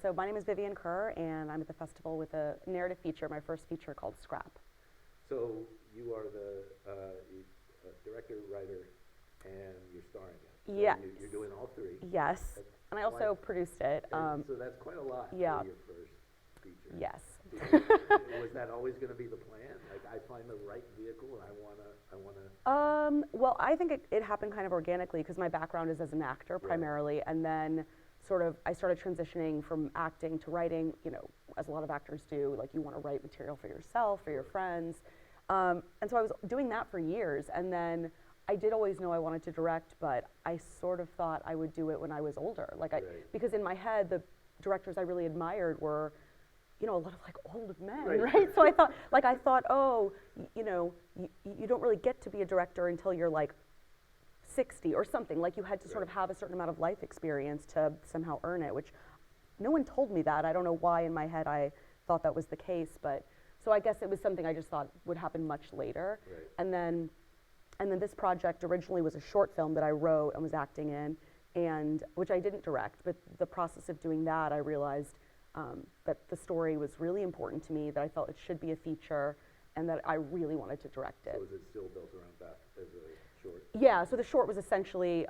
So my name is Vivian Kerr, and I'm at the festival with a narrative feature, my first feature called Scrap. So you are the director, writer, and you're starring it. So Yes. you're doing all three. Yes. That's And I also quite- produced it. so that's quite a lot yeah. for your first feature. Yes. Was that always going to be the plan? Like, I find the right vehicle, and I wanna. Well, I think it happened kind of organically because my background is as an actor primarily, and then sort of I started transitioning from acting to writing, as a lot of actors do. Like, you want to write material for yourself, for your friends. And so I was doing that for years, and then I did always know I wanted to direct, but I sort of thought I would do it when I was older. Because in my head, the directors I really admired were, a lot of like old men, right? So I thought, oh, you don't really get to be a director until you're like 60 or something. Like, you had to sort of have a certain amount of life experience to somehow earn it, which no one told me that. I don't know why in my head I thought that was the case, but so I guess it was something I just thought would happen much later. Right. And then this project originally was a short film that I wrote and was acting in, and which I didn't direct, but the process of doing that, I realized that the story was really important to me, that I felt it should be a feature, and that I really wanted to direct it. So is it still built around Beth as a short? Yeah, so the short was essentially,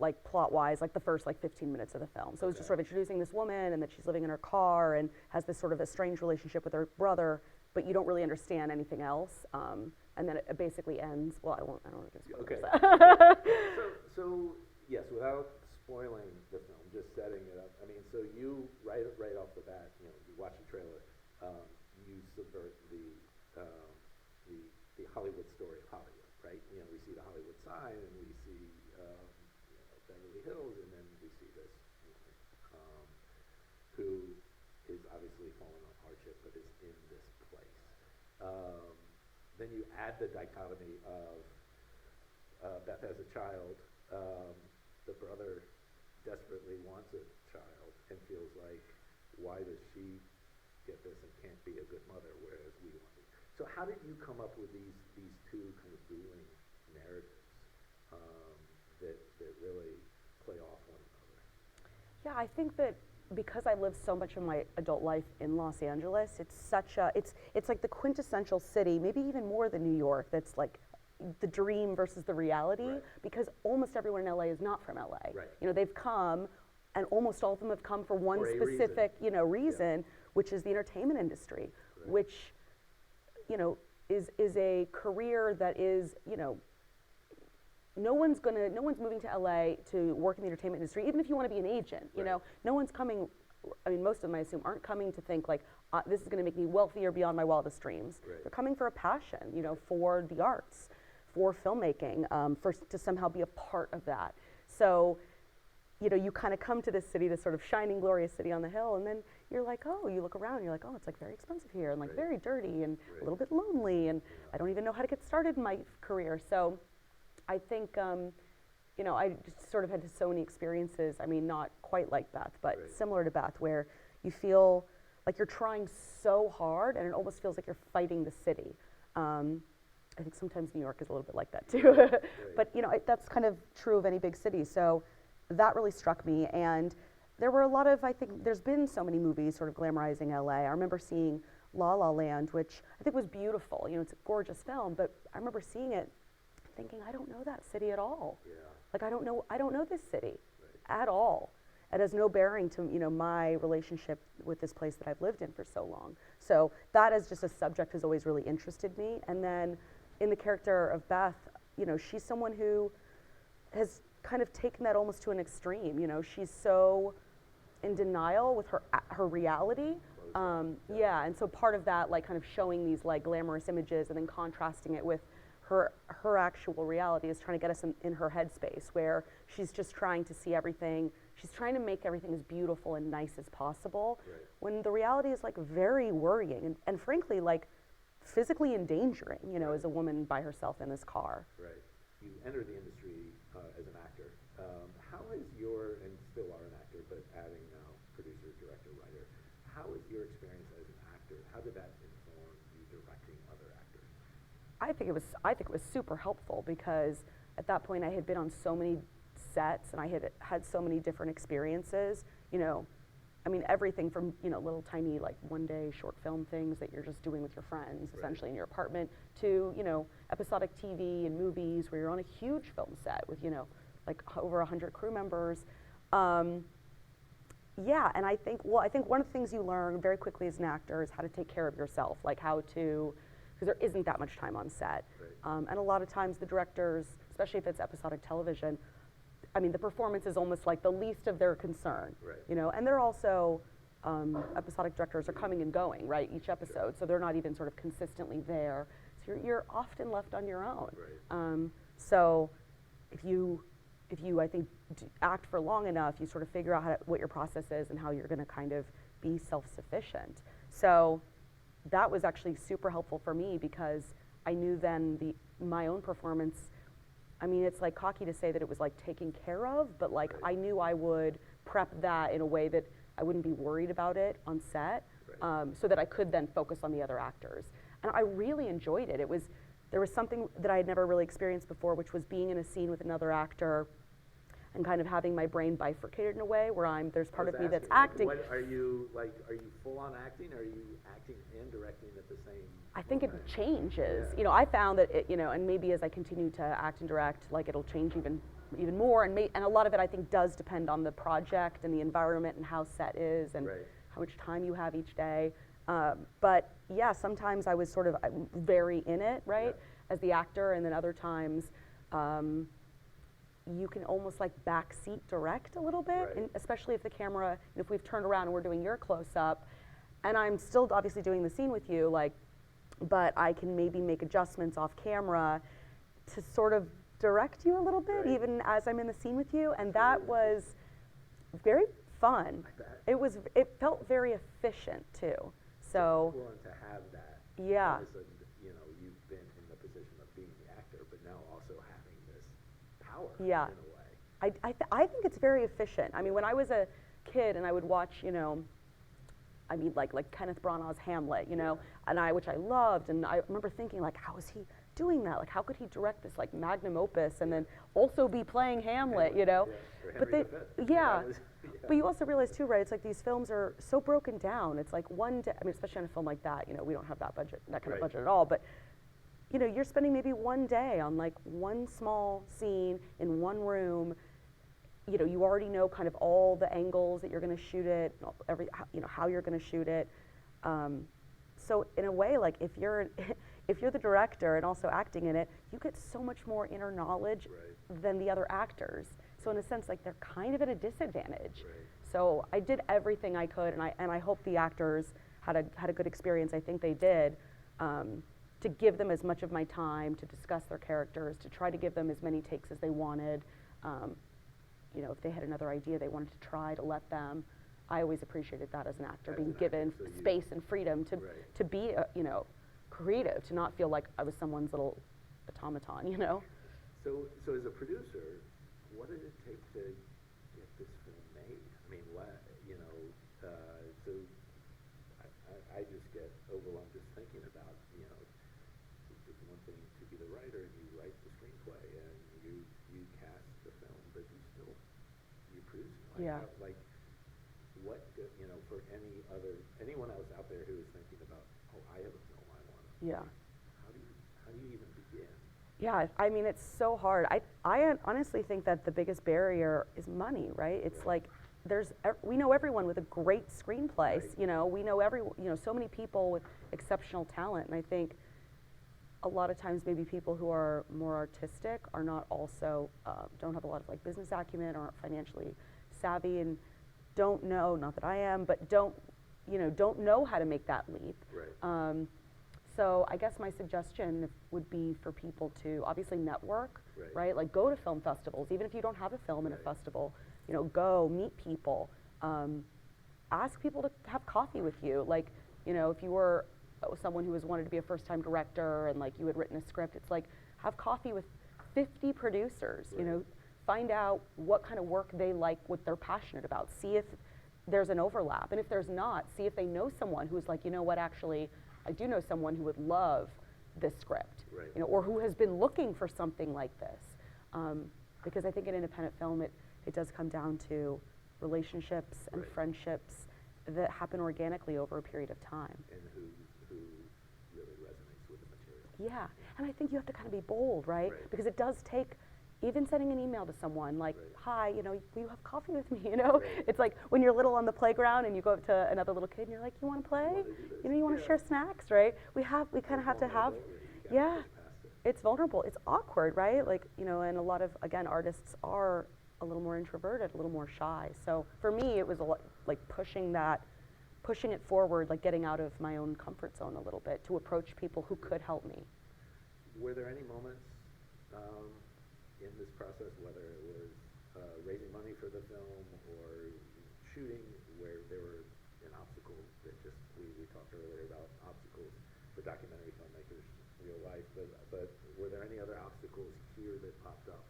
like, plot-wise, like the first 15 minutes of the film. So it was just sort of introducing this woman, and that she's living in her car and has this sort of estranged relationship with her brother, but you don't really understand anything else. And then it basically ends. Well, I don't want to give spoilers. Okay. so yes, without spoiling the film, just setting it up. I mean, so you right off the bat, you watch the trailer, you subvert the Hollywood story of Hollywood, right? We see the Hollywood sign, and we see Beverly Hills, and then we see this woman who is obviously falling on hardship, but is in this place. Then you add the dichotomy of Beth has a child, the brother desperately wants a child and feels like, why does she get this and can't be a good mother, whereas we want to? So how did you come up with these two kind of dueling narratives that really play off one another? Yeah, I think that because I lived so much of my adult life in Los Angeles, it's like the quintessential city, maybe even more than New York, that's like the dream versus the reality, because almost everyone in LA is not from LA. Right. They've come, and almost all of them have come for one specific reason, which is the entertainment industry, which is a career that is no one's moving to LA to work in the entertainment industry, even if you want to be an agent. No one's coming. I mean, most of them, I assume, aren't coming to think like, this is going to make me wealthier beyond my wildest dreams. They're coming for a passion, for the arts, for filmmaking, to somehow be a part of that. So, you kind of come to this city, this sort of shining, glorious city on the hill, and then you're like, oh, you look around, and you're like, oh, it's like very expensive here, and like very dirty, and a little bit lonely, and I don't even know how to get started in my career. So I think, I just sort of had so many experiences, I mean, not quite like Beth, but similar to Beth, where you feel like you're trying so hard, and it almost feels like you're fighting the city. I think sometimes New York is a little bit like that too. But that's kind of true of any big city. So that really struck me, and there were a lot of, I think there's been so many movies sort of glamorizing LA. I remember seeing La La Land, which I think was beautiful. It's a gorgeous film, but I remember seeing it thinking, I don't know that city at all. Yeah. Like, I don't know this city at all. It has no bearing to my relationship with this place that I've lived in for so long. So that as just a subject has always really interested me. And then in the character of Beth, she's someone who has kind of taken that almost to an extreme. She's so in denial with her reality. And so part of that, like, kind of showing these like glamorous images and then contrasting it with her actual reality, is trying to get us in her headspace, where she's just trying to see everything. She's trying to make everything as beautiful and nice as possible, when the reality is like very worrying and frankly like physically endangering, as a woman by herself in this car. Right. You entered the industry as an actor. How is and still are an actor, but adding now producer, director, writer, how is your experience as an actor? How did that inform you directing other actors? I think it was super helpful, because at that point I had been on so many sets and I had so many different experiences, I mean, everything from, you know, little tiny like one day short film things that you're just doing with your friends, essentially in your apartment, to, you know, episodic TV and movies where you're on a huge film set with, you know, like over 100 crew members. Yeah, and I think one of the things you learn very quickly as an actor is how to take care of yourself, like how to, because there isn't that much time on set. And a lot of times the directors, especially if it's episodic television, I mean, the performance is almost like the least of their concern, you know, and they're also, episodic directors are coming and going, right, each episode, so they're not even sort of consistently there. So you're often left on your own. So if you, I think, act for long enough, you sort of figure out what your process is and how you're going to kind of be self-sufficient. So that was actually super helpful for me because I knew then my own performance, I mean, it's like cocky to say that it was like taken care of, but like I knew I would prep that in a way that I wouldn't be worried about it on set, so that I could then focus on the other actors. And I really enjoyed it. There was something that I had never really experienced before, which was being in a scene with another actor and kind of having my brain bifurcated in a way where there's part of me that's acting. What are you full on acting, or are you acting and directing at the same I think moment? it changes. Yeah. You know, I found that you know, and maybe as I continue to act and direct, like it'll change even more. And a lot of it I think does depend on the project and the environment and how set is and how much time you have each day. But yeah, sometimes I was sort of very in it, right, as the actor, and then other times you can almost like backseat direct a little bit, and especially if the camera, you know, if we've turned around and we're doing your close-up, and I'm still obviously doing the scene with you, like, but I can maybe make adjustments off camera to sort of direct you a little bit, even as I'm in the scene with you, and that was very fun. It felt very efficient too. So willing to have that. Yeah. All of a sudden, you know, you've been in the position of being the actor, but now also having this power in a way. I think it's very efficient. I mean, when I was a kid and I would watch, you know, I mean, like Kenneth Branagh's Hamlet, you know, which I loved, and I remember thinking, like, how is he doing that? Like, how could he direct this like magnum opus and then also be playing Hamlet, you know? But but you also realize too, right? It's like these films are so broken down. It's like one day, I mean, especially on a film like that, you know, we don't have that kind of budget at all, but you know, you're spending maybe one day on like one small scene in one room. You know, you already know kind of all the angles that you're going to shoot it, you know, how you're going to shoot it. So in a way, like if you're the director and also acting in it, you get so much more inner knowledge than the other actors. So in a sense, like they're kind of at a disadvantage. So I did everything I could, and I hope the actors had a good experience. I think they did. To give them as much of my time to discuss their characters, to try to give them as many takes as they wanted. You know, if they had another idea they wanted to try, to let them. I always appreciated that as an actor, being given space and freedom to be, you know, creative, to not feel like I was someone's little automaton, you know. So as a producer, what did it take to get this film made? I mean, you know, so I just get overwhelmed just thinking about, you know, it's one thing to be the writer and you write the screenplay and you cast the film, but you produce it. Like what, you know, for anyone else out there who is thinking about, oh, I have a film I want to make. How do you even begin? Yeah, I mean, it's so hard. I honestly think that the biggest barrier is money, right? It's like we know everyone with a great screenplay. You know, we know so many people with exceptional talent, and I think a lot of times maybe people who are more artistic are not also don't have a lot of like business acumen or aren't financially savvy and don't know, not that I am, but don't know how to make that leap. So I guess my suggestion would be for people to obviously network, right? Like go to film festivals, even if you don't have a film in a festival, you know, go meet people, ask people to have coffee with you. Like, you know, if you were someone who wanted to be a first-time director and like you had written a script, it's like have coffee with 50 producers, you know, find out what kind of work they like, what they're passionate about, see if there's an overlap, and if there's not, see if they know someone who's like, you know what, actually, I do know someone who would love this script, you know, or who has been looking for something like this. Because I think in independent film, it does come down to relationships and friendships that happen organically over a period of time. And who really resonates with the material. Yeah, and I think you have to kind of be bold, right? Right. Because it does take, even sending an email to someone like, Right. hi, will you have coffee with me, you know? Right. It's like when you're little on the playground and you go up to another little kid and you're like, you want to play? wanna do this. You want to Yeah. share snacks, right? We kind of have to have, You yeah, gotta push past it. it's vulnerable, it's awkward, right? Like, and a lot of, again, artists are a little more introverted, a little more shy. So for me, it was a lot like pushing it forward, like getting out of my own comfort zone a little bit to approach people who could help me. Were there any moments in this process, whether it was raising money for the film or shooting, where there were an obstacle that just, we talked earlier about obstacles for documentary filmmakers in real life, but were there any other obstacles here that popped up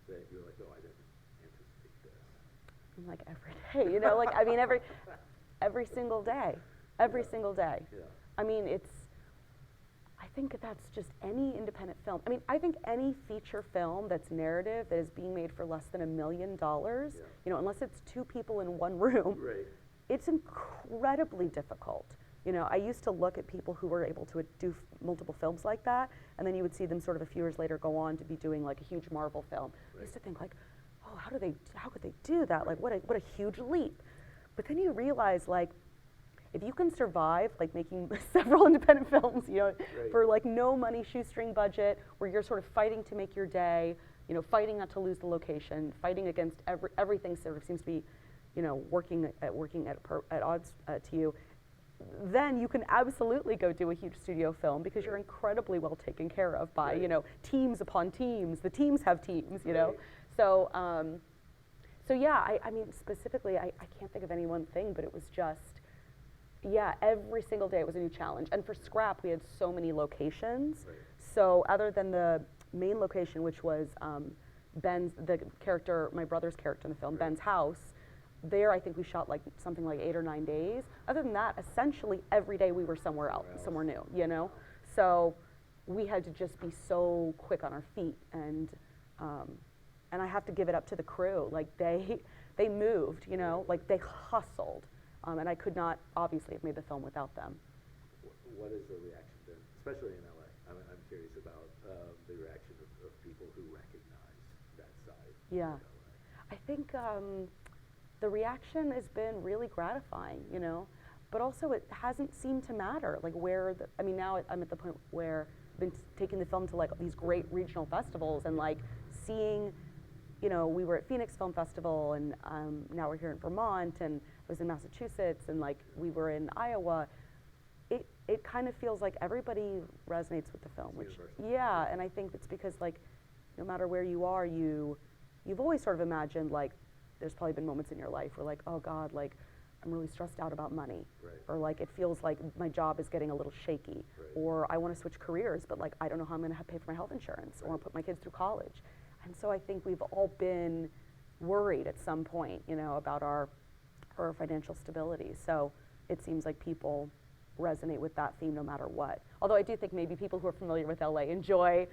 that you were like, oh, I didn't anticipate this? Like every day, like, I mean, every single day, every single day. Yeah. I mean, I think that's just any independent film. I mean, I think any feature film that's narrative that is being made for less than $1 million, unless it's two people in one room, Right. it's incredibly difficult. I used to look at people who were able to do multiple films like that, and then you would see them sort of a few years later go on to be doing like a huge Marvel film. I used to think like, oh, how could they do that? Like, what a huge leap. But then you realize, like, if you can survive, like, making several independent films, Right. for like no money, shoestring budget, where you're sort of fighting to make your day, fighting not to lose the location, fighting against everything sort of seems to be, working at odds to you, then you can absolutely go do a huge studio film because you're incredibly well taken care of by, Right. Teams upon teams. The teams have teams, Right. So, so yeah, I mean, specifically, I can't think of any one thing, but it was just, yeah, every single day it was a new challenge. And for Scrap, we had so many locations. Right. So other than the main location, which was the character, my brother's character in the film, Right. Ben's house, there I think we shot like something like 8 or 9 days. Other than that, essentially every day we were somewhere else, somewhere new, So we had to just be so quick on our feet, and I have to give it up to the crew. Like they moved, like they hustled, and I could not obviously have made the film without them. What is the reaction been, especially in LA? I'm curious about the reaction of people who recognize that side Yeah, of LA. I think the reaction has been really gratifying, but also it hasn't seemed to matter, like now I'm at the point where I've been taking the film to like these great regional festivals and like seeing, we were at Phoenix Film Festival, and now we're here in Vermont, and I was in Massachusetts, and like we were in Iowa. It kind of feels like everybody resonates with the film, It's which universal. yeah, and I think it's because like no matter where you are, you've always sort of imagined like there's probably been moments in your life where like, oh God, like I'm really stressed out about money, Right. or like it feels like my job is getting a little shaky, Right. or I want to switch careers, but like I don't know how I'm going to pay for my health insurance, or Right. put my kids through college. And so I think we've all been worried at some point, about our financial stability. So it seems like people resonate with that theme no matter what. Although I do think maybe people who are familiar with LA enjoy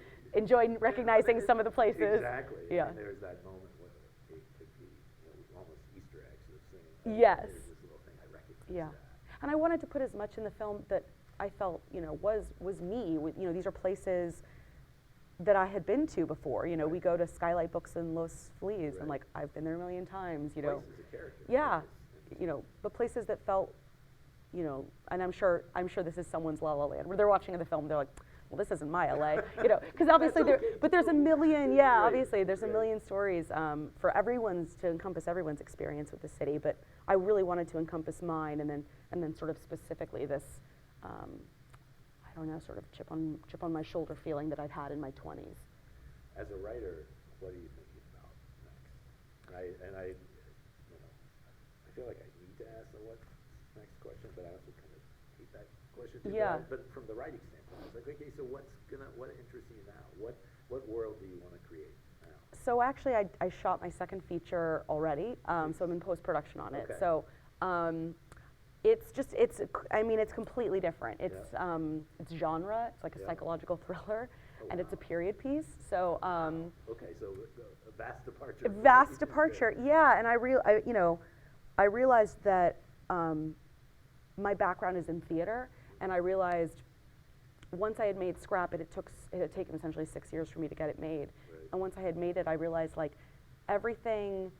recognizing some of the places. Exactly. Yeah. And there's that moment where it could be almost Easter eggs of saying, Yes. There's this little thing, I recognize Yeah. that. And I wanted to put as much in the film that I felt, was me. These are places that I had been to before. We go to Skylight Books in Los Feliz, Right. and like I've been there a million times. Place is a character. Yeah, It's- but places that felt, and I'm sure this is someone's La La Land. Where they're watching the film, they're like, well, this isn't my LA, because obviously but there's a million, yeah, Right, obviously there's a right. million stories to encompass everyone's experience with the city. But I really wanted to encompass mine, and then sort of specifically this, I don't know, sort of chip on my shoulder feeling that I've had in my 20s. As a writer, what are you thinking about next? And I feel like I need to ask the what's next question, but I also kind of hate that question too. Yeah. But from the writing standpoint, it's like, okay, so what interests you now? What world do you want to create now? So actually, I shot my second feature already, so I'm in post-production on it. Okay. So it's completely different. It's genre, it's like a Yeah. psychological thriller, Oh, and it's a wow. period piece. So Okay, so a vast departure. vast departure, yeah. And I realized that my background is in theater, and I realized once I had made Scrap It, it had taken essentially 6 years for me to get it made. Right. And once I had made it, I realized like everything,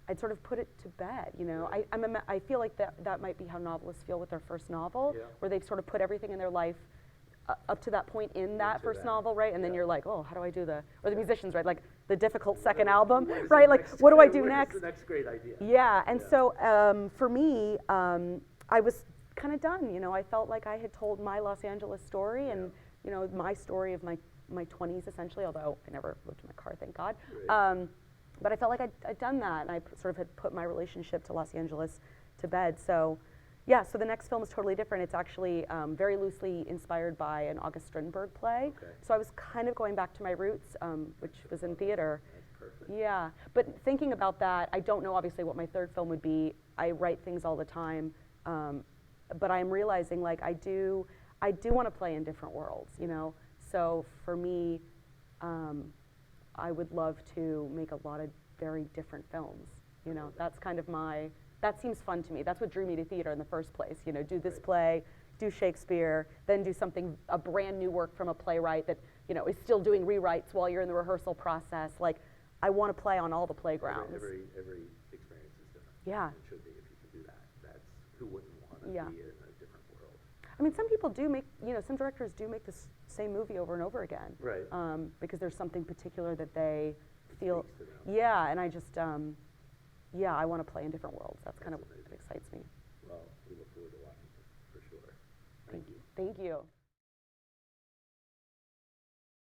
I'd sort of put it to bed, you know. Right. I feel like that might be how novelists feel with their first novel, Yeah. where they've sort of put everything in their life up to that point in that Into first that, novel, right? And then yeah. you're like, oh, how do I do or the Yeah. musicians, right? Like the difficult What second is- album, what is right? the Like, next- what do I do what is next? the next great idea? Yeah, and Yeah. so for me, I was kind of done. You know, I felt like I had told my Los Angeles story, and you know, my story of my 20s essentially. Although I never lived in a car, thank God. Right. But I felt like I'd done that, and I sort of had put my relationship to Los Angeles to bed. So, yeah. So the next film is totally different. It's actually very loosely inspired by an August Strindberg play. Okay. So I was kind of going back to my roots, which was in theater. That's perfect. Yeah, but thinking about that, I don't know obviously what my third film would be. I write things all the time, but I'm realizing like I do want to play in different worlds, you know. So for me, I would love to make a lot of very different films. You know, that's kind of that seems fun to me. That's what drew me to theater in the first place. You know, do this Right. play, do Shakespeare, then do a brand new work from a playwright that, you know, is still doing rewrites while you're in the rehearsal process. Like, I want to play on all the playgrounds. Every experience is different. Yeah. It should be if you can do that. That's who wouldn't want to Yeah. be in a different world. I mean, some people do some directors do make the same movie over and over again. Right. Because there's something particular that they feel. Speaks to them. Yeah, and I just, I want to play in different worlds. That's kind of That's what amazing. excites me. Well, we look forward to watching it for sure. Thank you. Thank you.